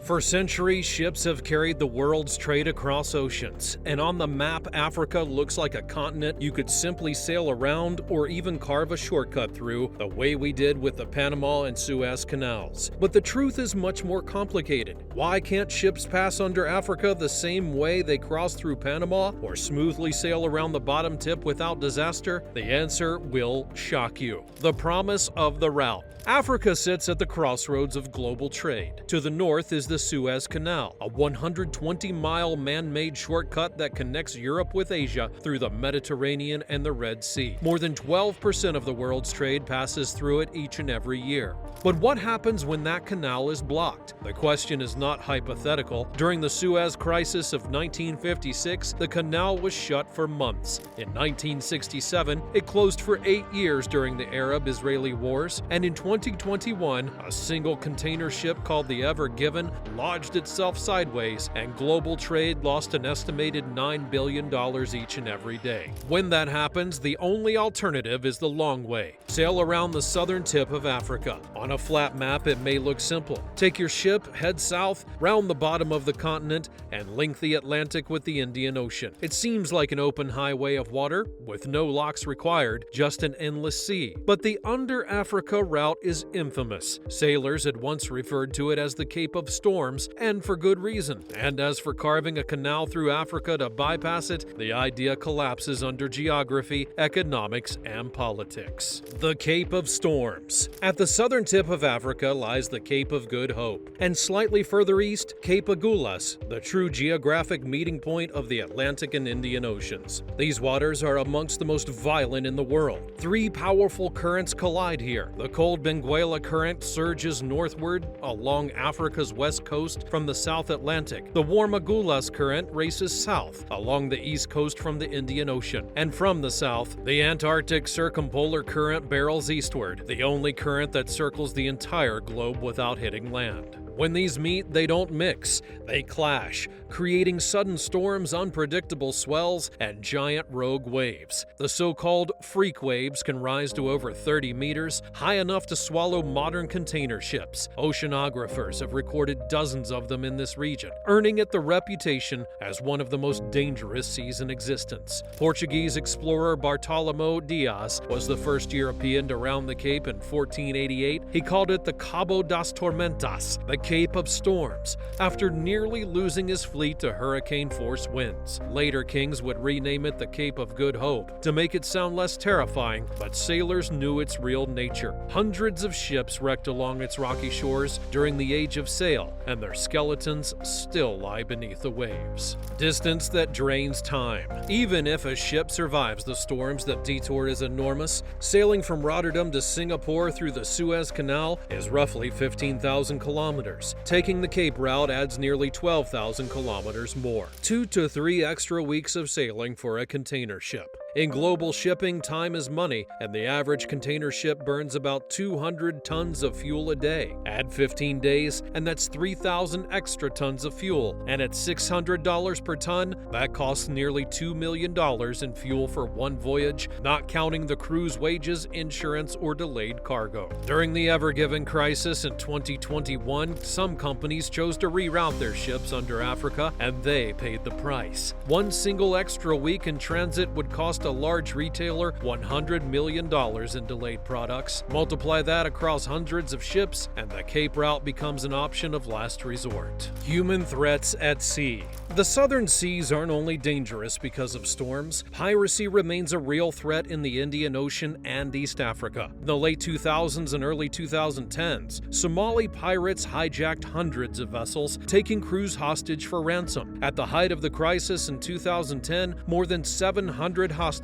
For centuries, ships have carried the world's trade across oceans, and on the map, Africa looks like a continent you could simply sail around or even carve a shortcut through, the way we did with the Panama and Suez canals. But the truth is much more complicated. Why can't ships pass under Africa the same way they cross through Panama, or smoothly sail around the bottom tip without disaster? The answer will shock you. The promise of the route. Africa sits at the crossroads of global trade. To the north is the Suez Canal, a 120-mile man-made shortcut that connects Europe with Asia through the Mediterranean and the Red Sea. More than 12% of the world's trade passes through it each and every year. But what happens when that canal is blocked? The question is not hypothetical. During the Suez Crisis of 1956, the canal was shut for months. In 1967, it closed for 8 years during the Arab-Israeli Wars, and in 2021, a single container ship called the Ever Given lodged itself sideways, and global trade lost an estimated $9 billion each and every day. When that happens, the only alternative is the long way. Sail around the southern tip of Africa. On a flat map, it may look simple. Take your ship, head south, round the bottom of the continent, and link the Atlantic with the Indian Ocean. It seems like an open highway of water, with no locks required, just an endless sea. But the Under Africa route is infamous. Sailors had once referred to it as the Cape of Storms, and for good reason. And as for carving a canal through Africa to bypass it, the idea collapses under geography, economics, and politics. The Cape of Storms. At the southern tip of Africa lies the Cape of Good Hope, and slightly further east, Cape Agulhas, the true geographic meeting point of the Atlantic and Indian Oceans. These waters are amongst the most violent in the world. 3 powerful currents collide here. The cold Benguela Current surges northward along Africa's west coast from the South Atlantic. The warm Agulhas Current races south along the east coast from the Indian Ocean. And from the south, the Antarctic Circumpolar Current barrels eastward, the only current that circles the entire globe without hitting land. When these meet, they don't mix, they clash, creating sudden storms, unpredictable swells, and giant rogue waves. The so-called freak waves can rise to over 30 meters, high enough to swallow modern container ships. Oceanographers have recorded dozens of them in this region, earning it the reputation as one of the most dangerous seas in existence. Portuguese explorer Bartolomeu Dias was the first European to round the Cape in 1488. He called it the Cabo das Tormentas, the Cape of Storms, after nearly losing his fleet to hurricane-force winds. Later kings would rename it the Cape of Good Hope to make it sound less terrifying, but sailors knew its real nature. Hundreds of ships wrecked along its rocky shores during the Age of Sail, and their skeletons still lie beneath the waves. Distance that drains time. Even if a ship survives the storms that detour is enormous, sailing from Rotterdam to Singapore through the Suez Canal is roughly 15,000 kilometers. Taking the Cape route adds nearly 12,000 kilometers more. 2 to 3 extra weeks of sailing for a container ship. In global shipping, time is money, and the average container ship burns about 200 tons of fuel a day. Add 15 days, and that's 3,000 extra tons of fuel. And at $600 per ton, that costs nearly $2 million in fuel for one voyage, not counting the crew's wages, insurance, or delayed cargo. During the Ever Given crisis in 2021, some companies chose to reroute their ships under Africa, and they paid the price. One single extra week in transit would cost a large retailer $100 million in delayed products. Multiply that across hundreds of ships, and the Cape route becomes an option of last resort. Human threats at sea. The southern seas aren't only dangerous because of storms. Piracy remains a real threat in the Indian Ocean and East Africa. In the late 2000s and early 2010s, Somali pirates hijacked hundreds of vessels, taking crews hostage for ransom. At the height of the crisis in 2010, more than 700 hostages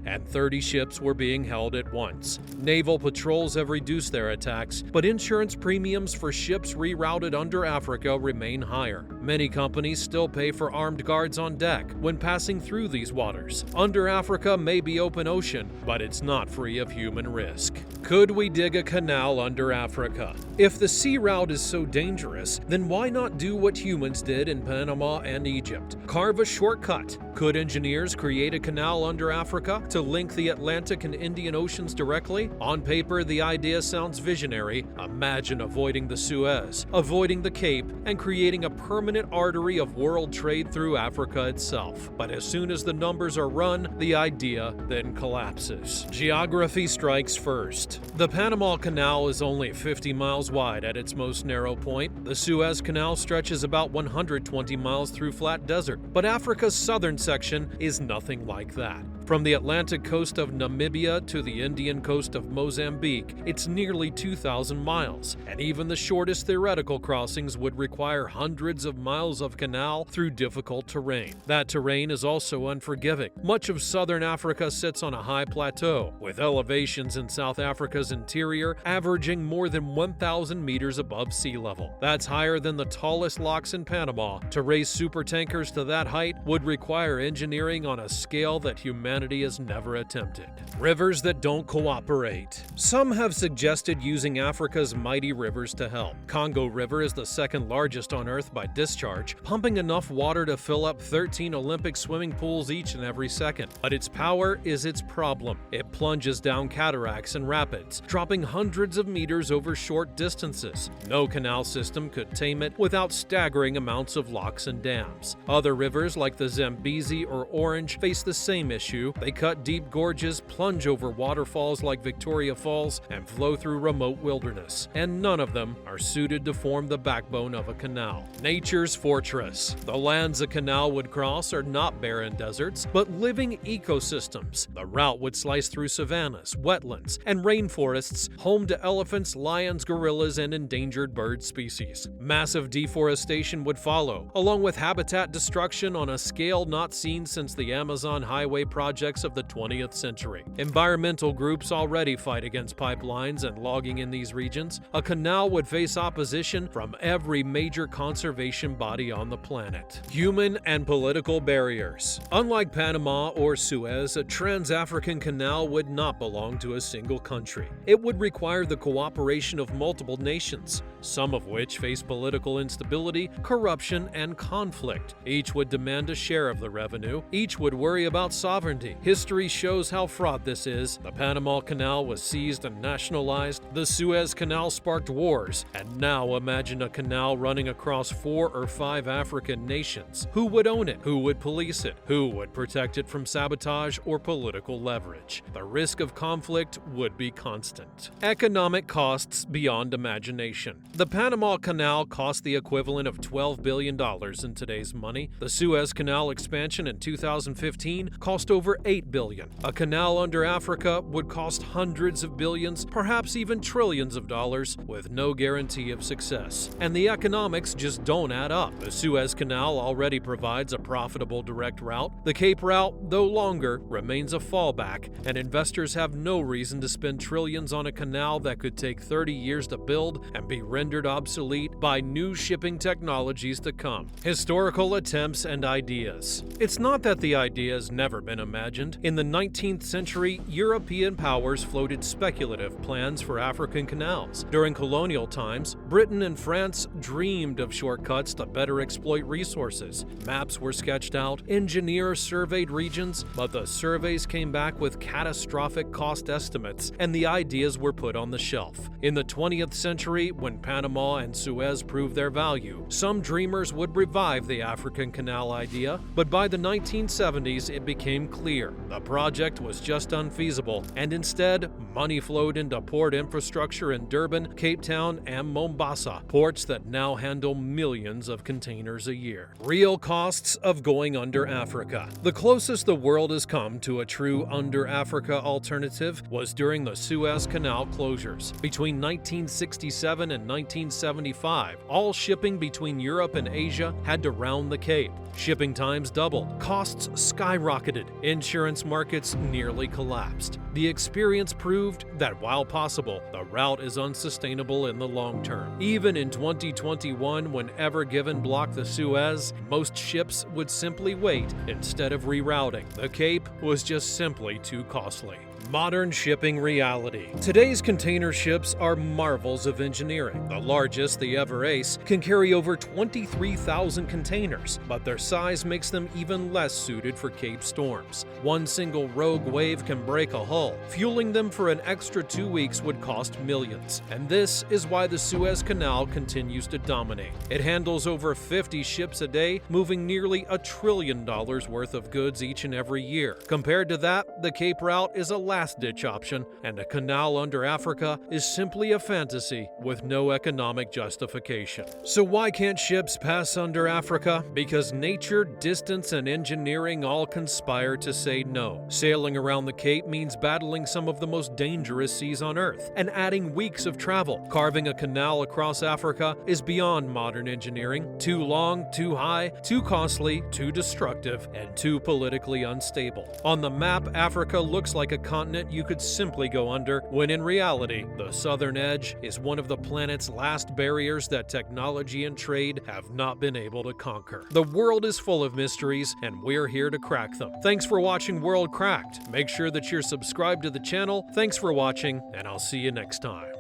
and 30 ships were being held at once. Naval patrols have reduced their attacks, but insurance premiums for ships rerouted under Africa remain higher. Many companies still pay for armed guards on deck when passing through these waters. Under Africa may be open ocean, but it's not free of human risk. Could we dig a canal under Africa? If the sea route is so dangerous, then why not do what humans did in Panama and Egypt? Carve a shortcut. Could engineers create a canal under Africa to link the Atlantic and Indian Oceans directly? On paper, the idea sounds visionary. Imagine avoiding the Suez, avoiding the Cape, and creating a permanent artery of world trade through Africa itself. But as soon as the numbers are run, the idea then collapses. Geography strikes first. The Panama Canal is only 50 miles wide at its most narrow point. The Suez Canal stretches about 120 miles through flat desert, but Africa's southern section is nothing like that. From the Atlantic coast of Namibia to the Indian coast of Mozambique, it's nearly 2,000 miles, and even the shortest theoretical crossings would require hundreds of miles of canal through difficult terrain. That terrain is also unforgiving. Much of southern Africa sits on a high plateau, with elevations in South Africa's interior averaging more than 1,000 meters above sea level. That's higher than the tallest locks in Panama. To raise supertankers to that height would require engineering on a scale that humanity has never attempted. Rivers that don't cooperate. Some have suggested using Africa's mighty rivers to help. Congo River is the second largest on Earth by discharge, pumping enough water to fill up 13 Olympic swimming pools each and every second. But its power is its problem. It plunges down cataracts and rapids, dropping hundreds of meters over short distances. No canal system could tame it without staggering amounts of locks and dams. Other rivers like the Zambezi or Orange face the same issue. They cut deep gorges, plunge over waterfalls like Victoria Falls, and flow through remote wilderness. And none of them are suited to form the backbone of a canal. Nature's fortress. The lands a canal would cross are not barren deserts, but living ecosystems. The route would slice through savannas, wetlands, and rainforests, home to elephants, lions, gorillas, and endangered bird species. Massive deforestation would follow, along with habitat destruction on a scale not seen since the Amazon highway projects of the 20th century. Environmental groups already fight against pipelines and logging in these regions. A canal would face opposition from every major conservation body on the planet. Human and political barriers. Unlike Panama or Suez, a trans-African canal would not belong to a single country. It would require the cooperation of multiple nations, some of which face political instability, corruption, and conflict. Each would demand a share of the revenue. Each would worry about sovereignty. History shows how fraught this is. The Panama Canal was seized and nationalized. The Suez Canal sparked wars. And now imagine a canal running across 4 or 5 African nations. Who would own it? Who would police it? Who would protect it from sabotage or political leverage? The risk of conflict would be constant. Economic costs beyond imagination. The Panama Canal cost the equivalent of $12 billion in today's money. The Suez Canal expansion in 2015 cost over $8 billion. A canal under Africa would cost hundreds of billions, perhaps even trillions of dollars, with no guarantee of success. And the economics just don't add up. The Suez Canal already provides a profitable direct route. The Cape route, though longer, remains a fallback, and investors have no reason to spend trillions on a canal that could take 30 years to build and be rendered obsolete by new shipping technologies to come. Historical attempts and ideas. It's not that the idea has never been imagined. In the 19th century, European powers floated speculative plans for African canals. During colonial times, Britain and France dreamed of shortcuts to better exploit resources. Maps were sketched out, engineers surveyed regions, but the surveys came back with catastrophic cost estimates, and the ideas were put on the shelf. In the 20th century, when Panama and Suez proved their value, some dreamers would revive the African canal idea, but by the 1970s it became clear the project was just unfeasible, and instead, money flowed into port infrastructure in Durban, Cape Town, and Mombasa, ports that now handle millions of containers a year. Real costs of going under Africa. The closest the world has come to a true under Africa alternative was during the Suez Canal closures. Between 1967 and 1975, all shipping between Europe and Asia had to round the Cape. Shipping times doubled, costs skyrocketed, insurance markets nearly collapsed. The experience proved that while possible, the route is unsustainable in the long term. Even in 2021, when Ever Given blocked the Suez, most ships would simply wait instead of rerouting. The Cape was just simply too costly. Modern shipping reality. Today's container ships are marvels of engineering. The largest, the Ever Ace, can carry over 23,000 containers, but their size makes them even less suited for Cape storms. One single rogue wave can break a hull. Fueling them for an extra 2 weeks would cost millions. And this is why the Suez Canal continues to dominate. It handles over 50 ships a day, moving nearly $1 trillion worth of goods each and every year. Compared to that, the Cape route is a last-ditch option, and a canal under Africa is simply a fantasy with no economic justification. So why can't ships pass under Africa? Because nature, distance, and engineering all conspire to say no. Sailing around the Cape means battling some of the most dangerous seas on Earth and adding weeks of travel. Carving a canal across Africa is beyond modern engineering. Too long, too high, too costly, too destructive, and too politically unstable. On the map, Africa looks like a continent you could simply go under, when in reality, the southern edge is one of the planet's last barriers that technology and trade have not been able to conquer. The world is full of mysteries, and we're here to crack them. Thanks for watching World Cracked. Make sure that you're subscribed to the channel. Thanks for watching, and I'll see you next time.